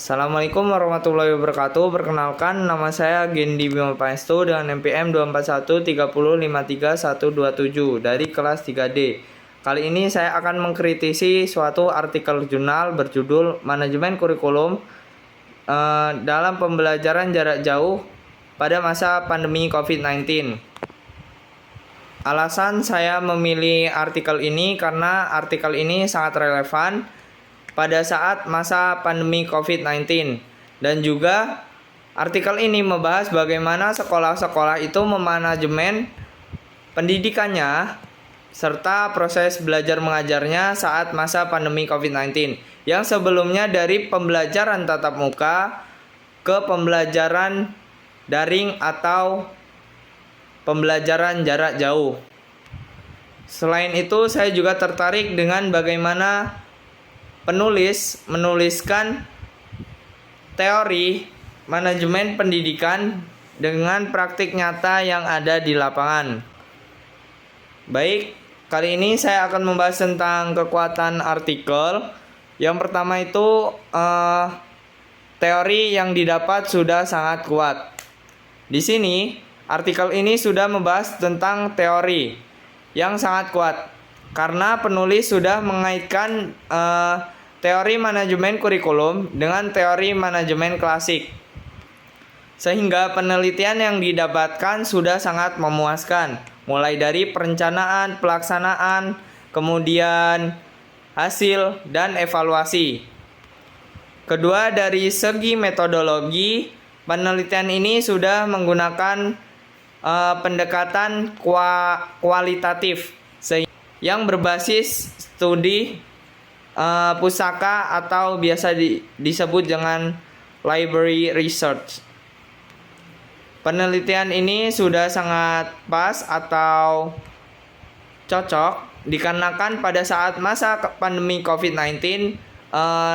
Assalamualaikum warahmatullahi wabarakatuh. Perkenalkan, nama saya Gendi Bima Pangestu dengan NPM 24130533127 dari kelas 3D. Kali ini saya akan mengkritisi suatu artikel jurnal berjudul Manajemen Kurikulum dalam Pembelajaran Jarak Jauh pada masa pandemi COVID-19. Alasan saya memilih artikel ini karena artikel ini sangat relevan pada saat masa pandemi COVID-19, dan juga artikel ini membahas bagaimana sekolah-sekolah itu memanajemen pendidikannya serta proses belajar mengajarnya saat masa pandemi COVID-19 yang sebelumnya dari pembelajaran tatap muka ke pembelajaran daring atau pembelajaran jarak jauh. Selain itu, saya juga tertarik dengan bagaimana penulis menuliskan teori manajemen pendidikan dengan praktik nyata yang ada di lapangan. Baik, kali ini saya akan membahas tentang kekuatan artikel. Yang pertama itu teori yang didapat sudah sangat kuat. Di sini artikel ini sudah membahas tentang teori yang sangat kuat karena penulis sudah mengaitkan teori manajemen kurikulum dengan teori manajemen klasik, sehingga penelitian yang didapatkan sudah sangat memuaskan, mulai dari perencanaan, pelaksanaan, kemudian hasil dan evaluasi. Kedua, dari segi metodologi, penelitian ini sudah menggunakan pendekatan kualitatif yang berbasis studi pusaka atau biasa disebut dengan library research. Penelitian ini sudah sangat pas atau cocok dikarenakan pada saat masa pandemi COVID-19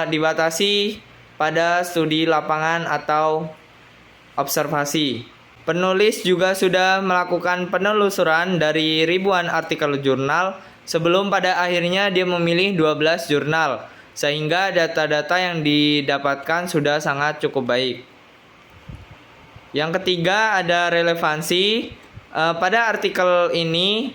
dibatasi pada studi lapangan atau observasi. Penulis juga sudah melakukan penelusuran dari ribuan artikel jurnal sebelum pada akhirnya dia memilih 12 jurnal, sehingga data-data yang didapatkan sudah sangat cukup baik. Yang ketiga, ada relevansi. Pada artikel ini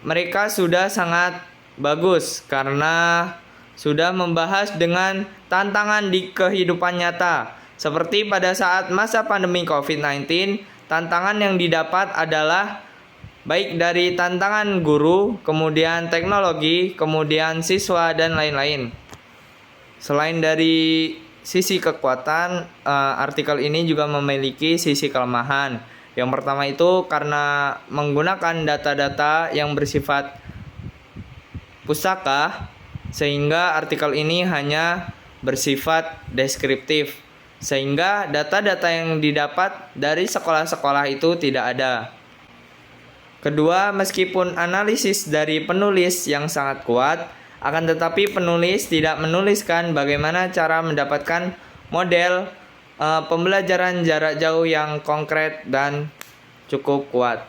mereka sudah sangat bagus karena sudah membahas dengan tantangan di kehidupan nyata. Seperti pada saat masa pandemi COVID-19, tantangan yang didapat adalah baik dari tantangan guru, kemudian teknologi, kemudian siswa, dan lain-lain. Selain dari sisi kekuatan, artikel ini juga memiliki sisi kelemahan. Yang pertama itu karena menggunakan data-data yang bersifat pusaka, sehingga artikel ini hanya bersifat deskriptif, sehingga data-data yang didapat dari sekolah-sekolah itu tidak ada. Kedua, meskipun analisis dari penulis yang sangat kuat, akan tetapi penulis tidak menuliskan bagaimana cara mendapatkan model pembelajaran jarak jauh yang konkret dan cukup kuat.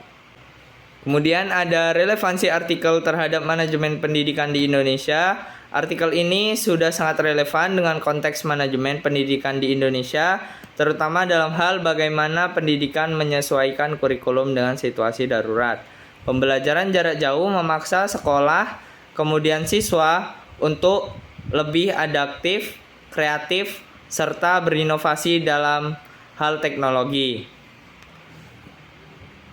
Kemudian ada relevansi artikel terhadap manajemen pendidikan di Indonesia. Artikel ini sudah sangat relevan dengan konteks manajemen pendidikan di Indonesia, terutama dalam hal bagaimana pendidikan menyesuaikan kurikulum dengan situasi darurat. Pembelajaran jarak jauh memaksa sekolah, kemudian siswa untuk lebih adaptif, kreatif, serta berinovasi dalam hal teknologi.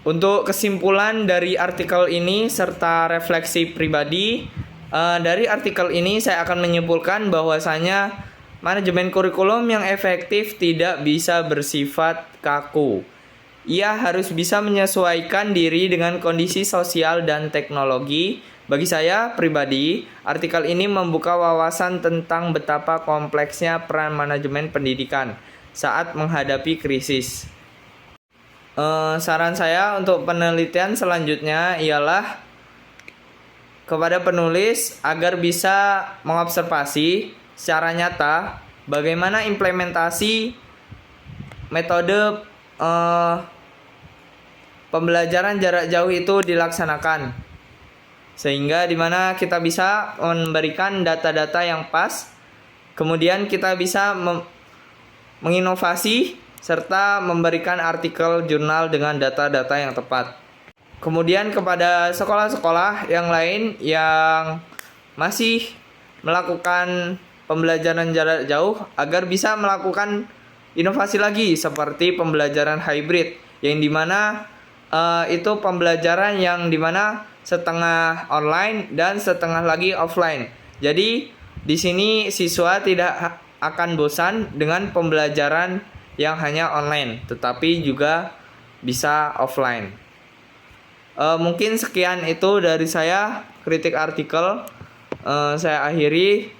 Untuk kesimpulan dari artikel ini serta refleksi pribadi, dari artikel ini saya akan menyimpulkan bahwasanya manajemen kurikulum yang efektif tidak bisa bersifat kaku. Ia harus bisa menyesuaikan diri dengan kondisi sosial dan teknologi. Bagi saya pribadi, artikel ini membuka wawasan tentang betapa kompleksnya peran manajemen pendidikan saat menghadapi krisis. Saran saya untuk penelitian selanjutnya ialah kepada penulis agar bisa mengobservasi secara nyata bagaimana implementasi metode pembelajaran jarak jauh itu dilaksanakan, sehingga dimana kita bisa memberikan data-data yang pas, kemudian kita bisa menginovasi, serta memberikan artikel jurnal dengan data-data yang tepat. Kemudian kepada sekolah-sekolah yang lain yang masih melakukan pembelajaran jarak jauh agar bisa melakukan inovasi lagi seperti pembelajaran hybrid yang dimana itu pembelajaran yang dimana setengah online dan setengah lagi offline. Jadi di sini siswa tidak akan bosan dengan pembelajaran yang hanya online, tetapi juga bisa offline. Mungkin sekian itu dari saya kritik artikel. Saya akhiri.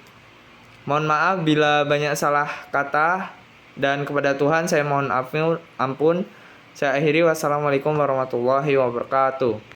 Mohon maaf bila banyak salah kata dan kepada Tuhan saya mohon ampun. Saya akhiri. Wassalamualaikum warahmatullahi wabarakatuh.